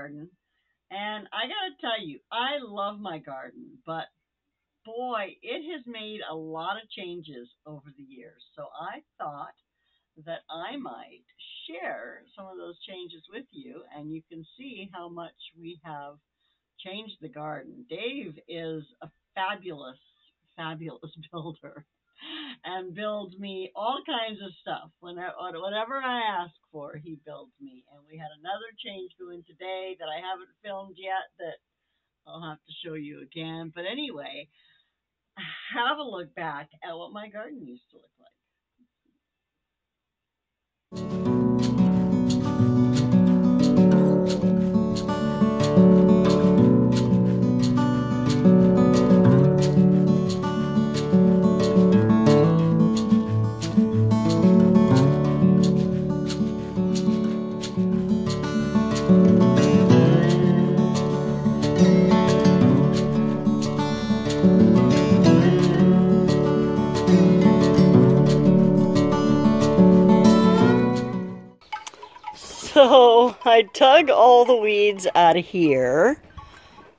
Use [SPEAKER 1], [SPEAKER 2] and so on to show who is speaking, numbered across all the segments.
[SPEAKER 1] garden. And I gotta tell you, I love my garden, but boy, it has made a lot of changes over the years. So I thought that I might share some of those changes with you, and you can see how much we have changed the garden. Dave is a fabulous, fabulous builder and builds me all kinds of stuff. Whatever I ask for, he builds me. And we had another change going today that I haven't filmed yet that I'll have to show you again. But anyway, have a look back at what my garden used to look like. So I dug all the weeds out of here,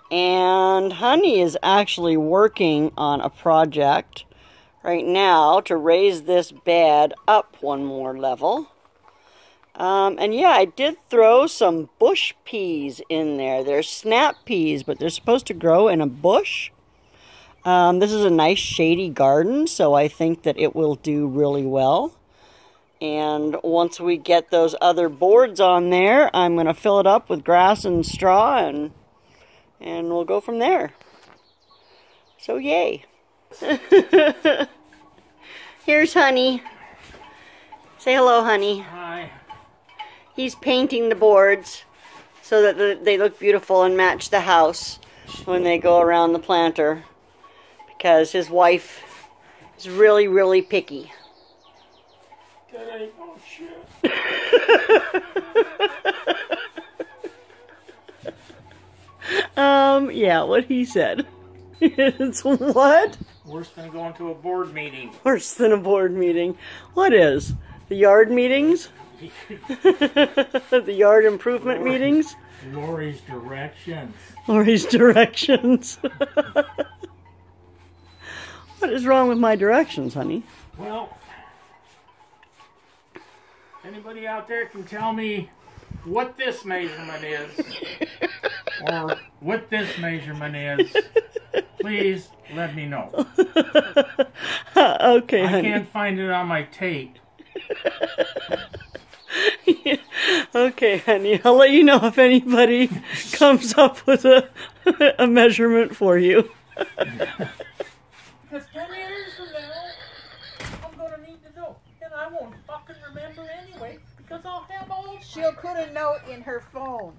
[SPEAKER 1] and Honey is actually working on a project right now to raise this bed up one more level. And yeah, I did throw some bush peas in there. They're snap peas, but they're supposed to grow in a bush. This is a nice shady garden, so I think that it will do really well. And once we get those other boards on there, I'm going to fill it up with grass and straw, and we'll go from there. So yay. Here's Honey. Say hello, Honey.
[SPEAKER 2] Hi.
[SPEAKER 1] He's painting the boards so that they look beautiful and match the house when they go around the planter, because his wife is really, really picky.
[SPEAKER 2] That ain't no shit.
[SPEAKER 1] Yeah, what he said. It's what?
[SPEAKER 2] Worse than going to a board meeting.
[SPEAKER 1] Worse than a board meeting. What is? The yard meetings? The yard improvement meetings?
[SPEAKER 2] Lorrie's directions.
[SPEAKER 1] Lorrie's directions. What is wrong with my directions, Honey?
[SPEAKER 2] Well, anybody out there can tell me what this measurement is, or what this measurement is, please let me know.
[SPEAKER 1] Okay, Honey.
[SPEAKER 2] I can't find it on my tape.
[SPEAKER 1] Yeah. Okay, Honey. I'll let you know if anybody comes up with a measurement for you.
[SPEAKER 2] Because 10 years from now, I'm going to need to know. And I won't fucking remember anyway, because I'll have all...
[SPEAKER 3] She'll put a note in her phone.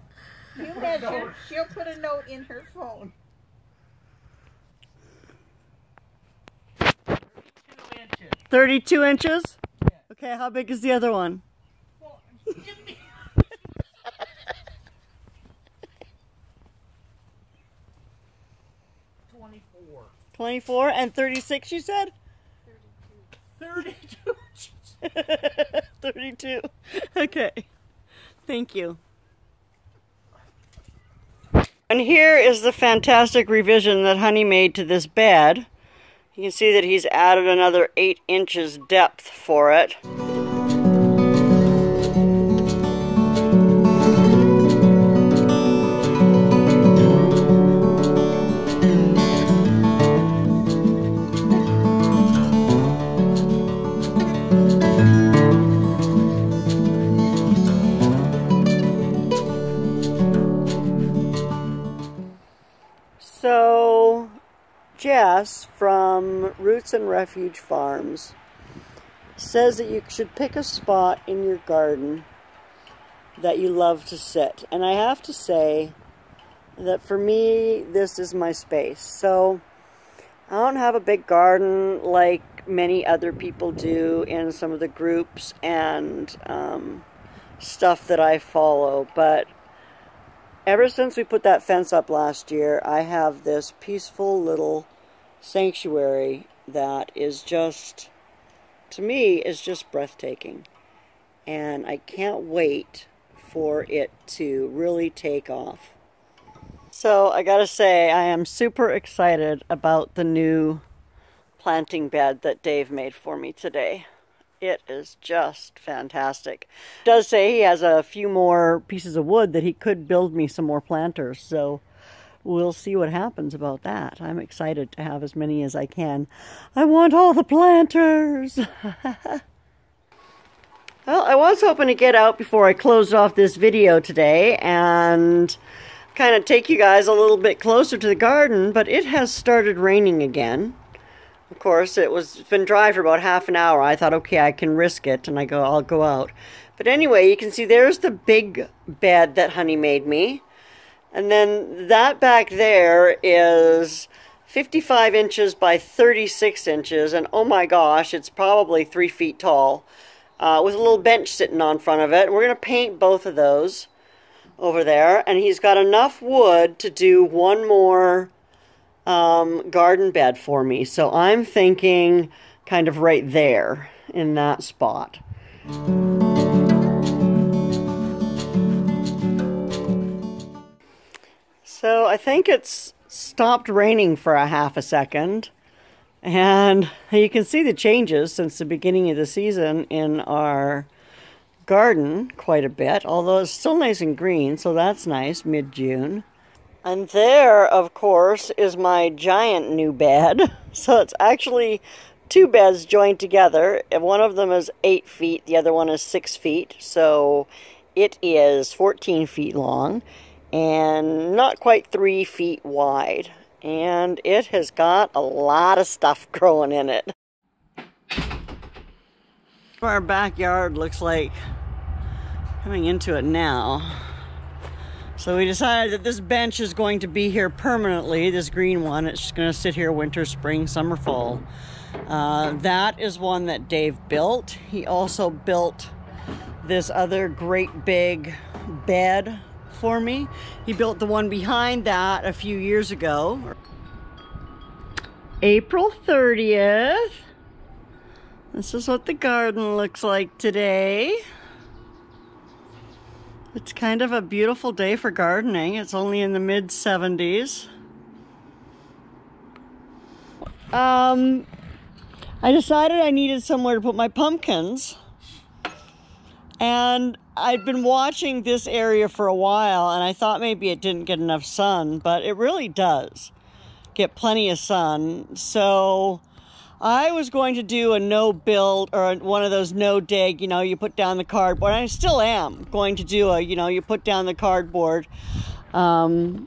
[SPEAKER 3] You measure, she'll put a note in her phone.
[SPEAKER 2] 32 inches.
[SPEAKER 1] 32 inches?
[SPEAKER 2] Yeah.
[SPEAKER 1] Okay, how big is the other one?
[SPEAKER 2] Well, give me... 24.
[SPEAKER 1] 24 and 36, you said?
[SPEAKER 2] 32.
[SPEAKER 1] 32. Okay. Thank you. And here is the fantastic revision that Honey made to this bed. You can see that he's added another 8 inches depth for it. So, Jess from Roots and Refuge Farms says that you should pick a spot in your garden that you love to sit. And I have to say that for me, this is my space. So, I don't have a big garden like many other people do in some of the groups and stuff that I follow, but ever since we put that fence up last year, I have this peaceful little sanctuary that is just, to me, is just breathtaking. And I can't wait for it to really take off. So I gotta say, I am super excited about the new planting bed that Dave made for me today. It is just fantastic. It does say he has a few more pieces of wood that he could build me some more planters, so we'll see what happens about that. I'm excited to have as many as I can. I want all the planters! Well, I was hoping to get out before I closed off this video today and kind of take you guys a little bit closer to the garden, but it has started raining again. Of course, it's been dry for about half an hour. I thought, okay, I can risk it, and I'll go out. But anyway, you can see there's the big bed that Honey made me. And then that back there is 55 inches by 36 inches. And oh my gosh, it's probably 3 feet tall. With a little bench sitting on front of it. And we're going to paint both of those over there. And he's got enough wood to do one more garden bed for me. So I'm thinking kind of right there in that spot. So I think it's stopped raining for a half a second. And you can see the changes since the beginning of the season in our garden quite a bit. Although it's still nice and green, so that's nice, mid-June. And there, of course, is my giant new bed. So it's actually 2 beds joined together. One of them is 8 feet, the other one is 6 feet. So it is 14 feet long and not quite 3 feet wide. And it has got a lot of stuff growing in it. Our backyard looks like coming into it now. So we decided that this bench is going to be here permanently, this green one. It's just going to sit here winter, spring, summer, fall. That is one that Dave built. He also built this other great big bed for me. He built the one behind that a few years ago. April 30th. This is what the garden looks like today. It's kind of a beautiful day for gardening. It's only in the mid-70s. I decided I needed somewhere to put my pumpkins. And I'd been watching this area for a while, and I thought maybe it didn't get enough sun, but it really does get plenty of sun. So I was going to do a no-build, or one of those no-dig, you know, you put down the cardboard. I still am going to do a, you know, you put down the cardboard, and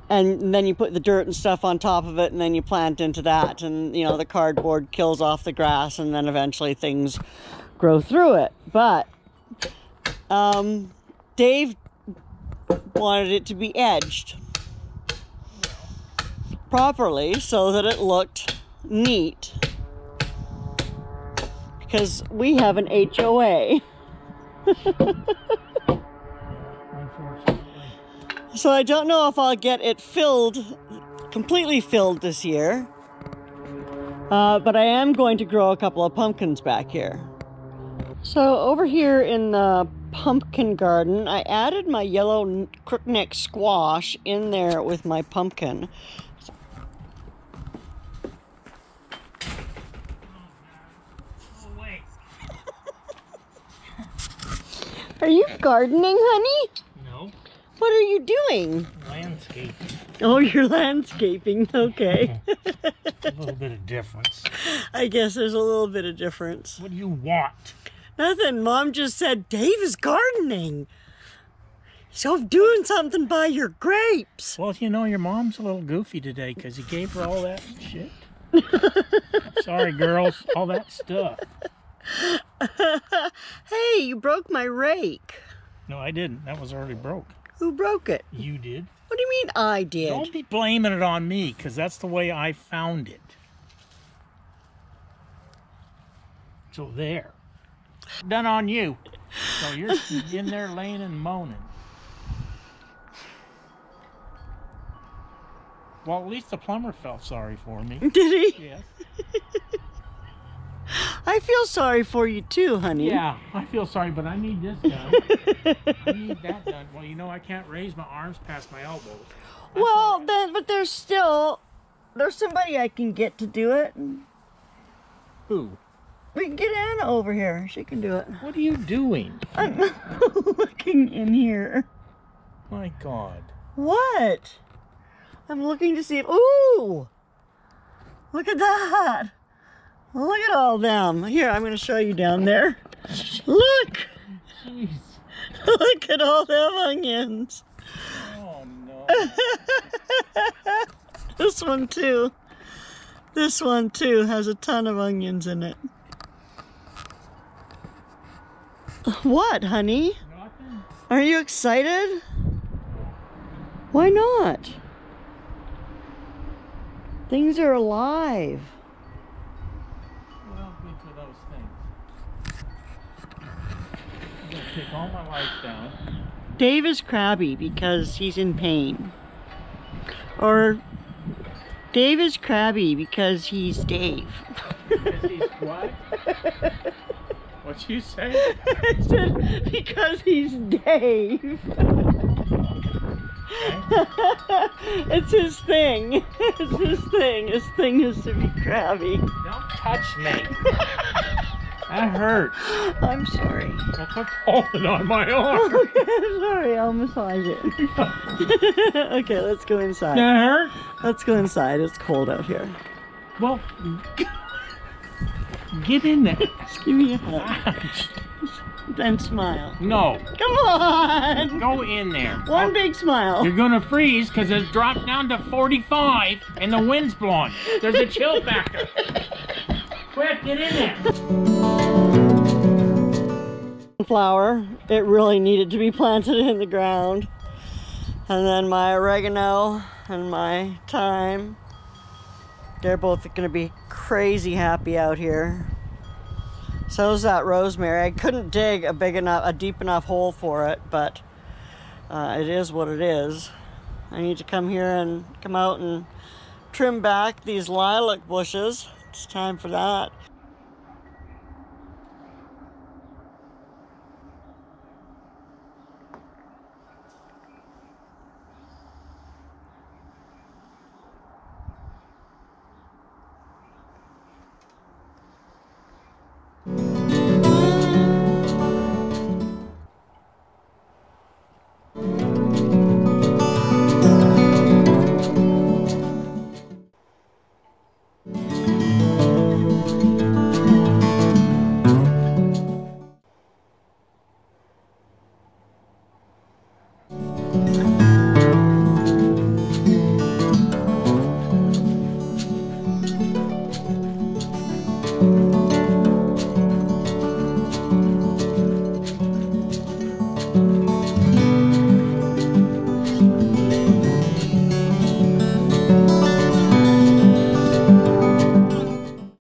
[SPEAKER 1] then you put the dirt and stuff on top of it, and then you plant into that, and, you know, the cardboard kills off the grass, and then eventually things grow through it. But Dave wanted it to be edged properly so that it looked neat, because we have an HOA. So I don't know if I'll get it completely filled this year, but I am going to grow a couple of pumpkins back here. So over here in the pumpkin garden, I added my yellow crookneck squash in there with my pumpkin. Are you gardening, honey?
[SPEAKER 2] No.
[SPEAKER 1] What are you doing?
[SPEAKER 2] Landscaping.
[SPEAKER 1] Oh, you're landscaping. Okay.
[SPEAKER 2] A little bit of difference.
[SPEAKER 1] I guess there's a little bit of difference.
[SPEAKER 2] What do you want?
[SPEAKER 1] Nothing. Mom just said Dave is gardening. So doing something by your grapes.
[SPEAKER 2] Well, you know, your mom's a little goofy today because you gave her all that shit. Sorry, girls. All that stuff.
[SPEAKER 1] Hey, you broke my rake.
[SPEAKER 2] No, I didn't. That was already broke.
[SPEAKER 1] Who broke it?
[SPEAKER 2] You did.
[SPEAKER 1] What do you mean I did?
[SPEAKER 2] Don't be blaming it on me, because that's the way I found it. So there. Done on you. So you're in there laying and moaning. Well, at least the plumber felt sorry for me.
[SPEAKER 1] Did he?
[SPEAKER 2] Yes.
[SPEAKER 1] I I feel sorry for you too, honey.
[SPEAKER 2] Yeah, I feel sorry, but I need this done. I need that done. Well, you know, I can't raise my arms past my elbows.
[SPEAKER 1] Well, then, but there's somebody I can get to do it.
[SPEAKER 2] Who?
[SPEAKER 1] We can get Anna over here. She can do it.
[SPEAKER 2] What are you doing?
[SPEAKER 1] I'm looking in here.
[SPEAKER 2] My God.
[SPEAKER 1] What? I'm looking to see if... Ooh! Look at that. Look at all them. Here, I'm going to show you down there. Look!
[SPEAKER 2] Jeez.
[SPEAKER 1] Look at all them onions.
[SPEAKER 2] Oh, no.
[SPEAKER 1] This one too. This one too has a ton of onions in it. What, honey?
[SPEAKER 2] Nothing.
[SPEAKER 1] Are you excited? Why not? Things are alive.
[SPEAKER 2] What else makes with those things? I'm going to take all my lights down.
[SPEAKER 1] Dave is crabby because he's in pain. Or Dave is crabby because he's Dave.
[SPEAKER 2] Because he's what? What'd you say?
[SPEAKER 1] I said because he's Dave. It's his thing. It's his thing. His thing is to be crabby.
[SPEAKER 2] Don't touch me. That hurts.
[SPEAKER 1] I'm sorry.
[SPEAKER 2] Well, quit holding on my arm.
[SPEAKER 1] Okay, sorry, I'll massage it. Okay, let's go inside.
[SPEAKER 2] That hurt?
[SPEAKER 1] Let's go inside. It's cold out here.
[SPEAKER 2] Well, get in there.
[SPEAKER 1] Just give me a hug.
[SPEAKER 2] Ouch.
[SPEAKER 1] Then smile.
[SPEAKER 2] No.
[SPEAKER 1] Come on!
[SPEAKER 2] Go in there.
[SPEAKER 1] One big smile.
[SPEAKER 2] You're gonna freeze because it's dropped down to 45 and the wind's blowing. There's a chill factor. Quick, get in there.
[SPEAKER 1] Flower, it really needed to be planted in the ground. And then my oregano and my thyme, they're both going to be crazy happy out here. So is that rosemary. I couldn't dig a deep enough hole for it, but it is what it is. I need to come here and come out and trim back these lilac bushes. It's time for that.